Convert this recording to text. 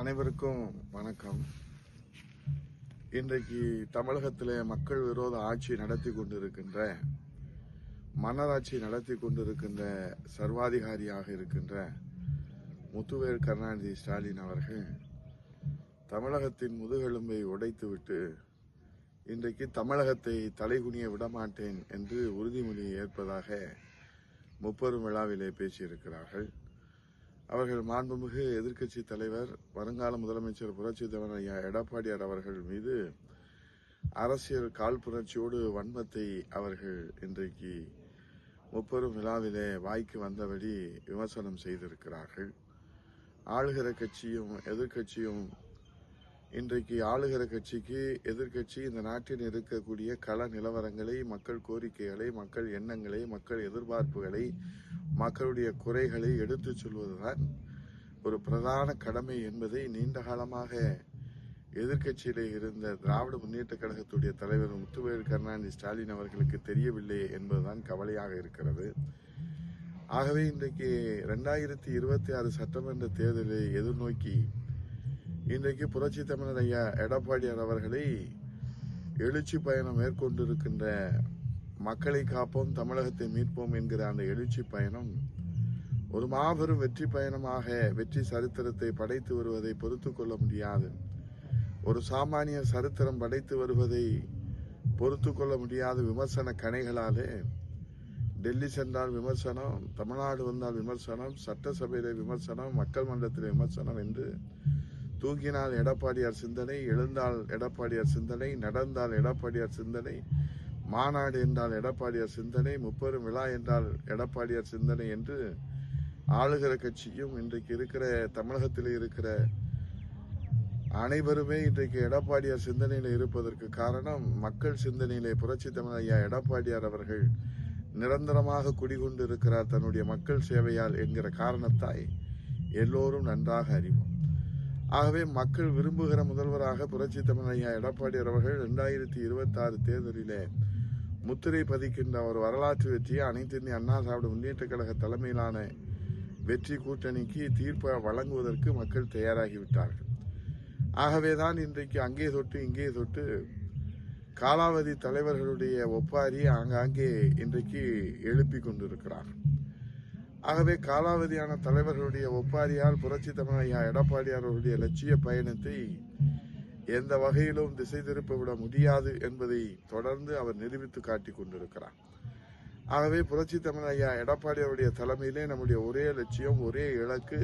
அனைவருக்கும் வணக்கம். இன்றைக்கு தமிழகத்திலே மக்கள் விரோத ஆட்சி நடத்தி கொண்டிருக்கின்ற, மன்னராட்சி நடத்தி கொண்டிருக்கின்ற சர்வாதிகாரியாக இருக்கின்ற முத்துவேல் கருணாநிதி ஸ்டாலின் அவர்கள் தமிழகத்தின் முதுகெலும்பை உடைத்துவிட்டு இன்றைக்கு தமிழகத்தை தலைகுனிய விடமாட்டேன் என்று உறுதிமொழி ஏற்பதாக முப்பெரும் விழாவிலே பேசியிருக்கிறார்கள். அவர்கள் மாண்புமிகு எதிர்க்கட்சி தலைவர், வருங்கால முதலமைச்சர் புரட்சித் தலைவர் ஐயா எடப்பாடியார் அவர்கள் மீது அரசியல் காழ்ப்புணர்ச்சியோடு வன்மத்தை அவர்கள் இன்றைக்கு முப்பெரும் விழாவிலே வாய்க்கு வந்தபடி விமர்சனம் செய்திருக்கிறார்கள். ஆளுகிற கட்சியும் எதிர்க்கட்சியும் இன்றைக்கு ஆளுகிற கட்சிக்கு எதிர்க்கட்சி இந்த நாட்டில் இருக்கக்கூடிய கள நிலவரங்களை, மக்கள் கோரிக்கைகளை, மக்கள் எண்ணங்களை, மக்கள் எதிர்பார்ப்புகளை, மக்களுடைய குறைகளை எடுத்துச் சொல்வதுதான் ஒரு பிரதான கடமை என்பதை நீண்ட காலமாக எதிர்க்கட்சியிலே இருந்த திராவிட முன்னேற்ற கழகத்துடைய தலைவர் முத்துவேல் கருணாநிதி ஸ்டாலின் அவர்களுக்கு தெரியவில்லை என்பதுதான் கவலையாக இருக்கிறது. ஆகவே இன்றைக்கு 2026 சட்டமன்ற தேர்தலை எதிர்நோக்கி இன்றைக்கு புரட்சி தமிழர் ஐயா எடப்பாடியார் அவர்களை எழுச்சி பயணம் மேற்கொண்டிருக்கின்ற மக்களை காப்போம், தமிழகத்தை மீட்போம் என்கிற அந்த எழுச்சி பயணம் ஒரு மாபெரும் வெற்றி பயணமாக வெற்றி சரித்திரத்தை படைத்து வருவதை பொறுத்துக் கொள்ள முடியாது. ஒரு சாமானிய சரித்திரம் படைத்து வருவதை பொறுத்துக் கொள்ள முடியாத விமர்சன கணைகளாலே டெல்லி சென்றால் விமர்சனம், தமிழ்நாடு வந்தால் விமர்சனம், சட்டசபையிலே விமர்சனம், மக்கள் மன்றத்தில் விமர்சனம் என்று தூங்கினால் எடப்பாடியார் சிந்தனை, எழுந்தால் எடப்பாடியார் சிந்தனை, நடந்தால் எடப்பாடியார் சிந்தனை, மாநாடு என்றால் எடப்பாடியார் சிந்தனை, முப்பெரும் விழா என்றால் எடப்பாடியார் சிந்தனை என்று ஆளுகிற கட்சியும் இன்றைக்கு இருக்கிற தமிழகத்தில் இருக்கிற அனைவருமே இன்றைக்கு எடப்பாடியார் சிந்தனையில் இருப்பதற்கு காரணம், மக்கள் சிந்தனையிலே புரட்சி தமிழர் ஐயா எடப்பாடியார் அவர்கள் நிரந்தரமாக குடிகொண்டு இருக்கிறார் தன்னுடைய மக்கள் சேவையால் என்கிற காரணத்தாய் எல்லோரும் நன்றாக அறிவோம். ஆகவே மக்கள் விரும்புகிற முதல்வராக புரட்சி தமிழர் ஐயா எடப்பாடியார் அவர்கள் 2026 தேர்தலிலே முத்திரை பதிக்கின்ற ஒரு வரலாற்று வெற்றியை அனைத்து இந்திய அண்ணா திராவிட முன்னேற்ற கழக தலைமையிலான வெற்றி கூட்டணிக்கு தீர்ப்பு வழங்குவதற்கு மக்கள் தயாராகிவிட்டார்கள். ஆகவேதான் இன்றைக்கு அங்கே தொட்டு இங்கே தொட்டு காலாவதி தலைவர்களுடைய ஒப்பாரி ஆங்காங்கே இன்றைக்கு எழுப்பிக் கொண்டிருக்கிறார்கள். ஆகவே காலாவதியான தலைவர்களுடைய ஒப்பாரியால் புரட்சி தமிழர் ஐயா எடப்பாடியார் அவருடைய லட்சிய பயணத்தை எந்த வகையிலும் திசை திருப்பவிட முடியாது என்பதை தொடர்ந்து அவர் நிரூபித்து காட்டிக் கொண்டிருக்கிறார். ஆகவே புரட்சி தமிழர் ஐயா எடப்பாடியாருடைய தலைமையிலே நம்முடைய ஒரே லட்சியம், ஒரே இலக்கு